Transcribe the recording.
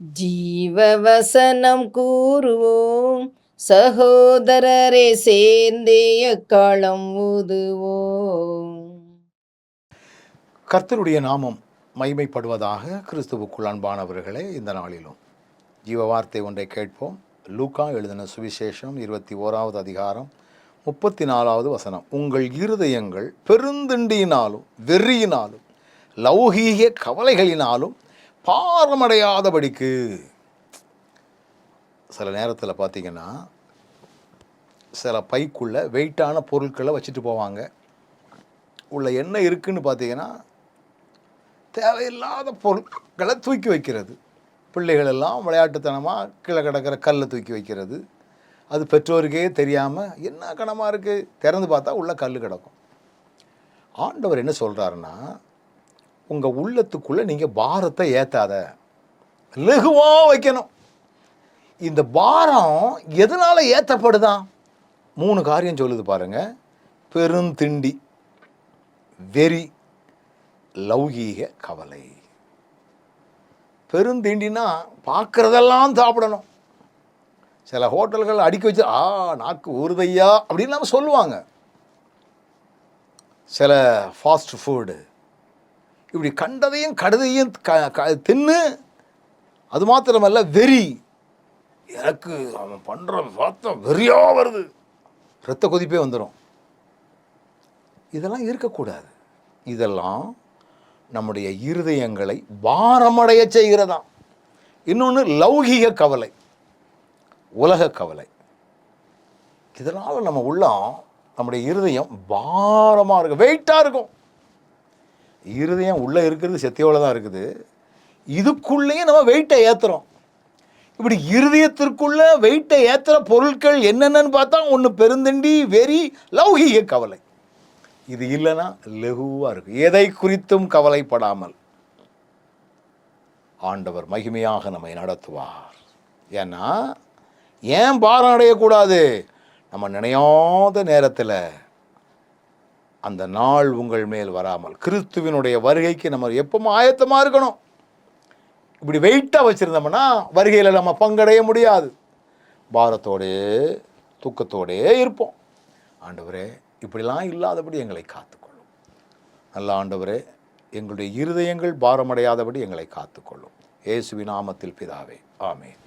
ஜீவவசனம் கூறுவோம், சகோதரரே சேர்ந்தே எக்காலம் ஊதுவோம். கர்த்தருடைய நாமம் மகிமைப்படுவதாக. கிறிஸ்துவுக்குள் அன்பானவர்களே, இந்த நாளிலும் ஜீவ வார்த்தை ஒன்றை கேட்போம். லூக்கா எழுதின சுவிசேஷம் 21வது அதிகாரம் 34வது வசனம். உங்கள் இருதயங்கள் பெருந்திண்டியினாலும் வெறியினாலும் லௌகீக கவலைகளினாலும் பாரமடையாதபடிக்கு. சில நேரத்தில் பார்த்தீங்கன்னா, சில பைக்குள்ளே வெயிட்டான பொருட்களை வச்சுட்டு போவாங்க. உள்ள என்ன இருக்குன்னு பார்த்தீங்கன்னா, தேவையில்லாத பொருட்களை தூக்கி வைக்கிறது. பிள்ளைகள் எல்லாம் விளையாட்டுத்தனமாக கீழே கிடக்கிற கல்லை தூக்கி வைக்கிறது. அது பெற்றோருக்கே தெரியாமல் என்ன கனமாக இருக்குது, திறந்து பார்த்தா உள்ள கல் கிடக்கும். ஆண்டவர் என்ன சொல்கிறாருன்னா, உங்கள் உள்ளத்துக்குள்ளே நீங்கள் பாரத்தை ஏற்றாத, லகுவாக வைக்கணும். இந்த பாரம் எதனால் ஏற்றப்படுதான்? 3 காரியம் சொல்லுது பாருங்கள். பெருந்திண்டி, வெறி, லௌகீக கவலை. பெருந்திண்டினா பார்க்குறதெல்லாம் சாப்பிடணும். சில ஹோட்டல்கள் அடுக்கி வச்சு நாக்கு ஊறுதையா அப்படின்னு நம்ம சொல்லுவாங்க. சில ஃபாஸ்ட் ஃபுட்டு இப்படி கண்டதையும் கடுதையும் தின்னு. அது மாத்திரமல்ல, வெறி. எனக்கு அவன் பண்ணுற பார்த்தா வெறியாக வருது, இரத்த கொதிப்பே வந்துடும். இதெல்லாம் இருக்கக்கூடாது. இதெல்லாம் நம்முடைய இருதயங்களை பாரமடைய செய்கிறதாம். இன்னொன்று லௌகீக கவலை, உலக கவலை. இதனால் நம்ம உள்ளம், நம்முடைய இருதயம் பாரமாக இருக்கும், வெயிட்டாக இருக்கும். இருதயம் உள்ளே இருக்கிறது செத்தியோட தான் இருக்குது. இதுக்குள்ளேயே நம்ம வெயிட்டை ஏற்றுறோம். இப்படி இருதயத்திற்குள்ள வெயிட்டை ஏற்றுற பொருட்கள் என்னென்னு பார்த்தா, ஒன்று பெருந்திண்டி, வெறி, லௌகீக கவலை. இது இல்லைன்னா லகுவாக இருக்கும். எதை குறித்தும் கவலைப்படாமல் ஆண்டவர் மகிமையாக நம்மை நடத்துவார். ஏன்னா, ஏன் பாரம் அடையக்கூடாது? நம்ம நினையாத நேரத்தில் அந்த நாள் உங்கள் மேல் வராமல், கிறிஸ்துவினுடைய வருகைக்கு நம்ம எப்பவும் ஆயத்தமாக இருக்கணும். இப்படி வெயிட்டாக வச்சுருந்தோம்னா வருகையில் நம்ம பங்கடைய முடியாது. பாரத்தோடே தூக்கத்தோடே இருப்போம். ஆண்டவரே, இப்படிலாம் இல்லாதபடி எங்களை காத்துக்கொள்ளும். நல்ல ஆண்டவரே, எங்களுடைய இருதயங்கள் பாரமடையாதபடி எங்களை காத்துக்கொள்ளும். இயேசுவின் நாமத்தில் பிதாவே, ஆமென்.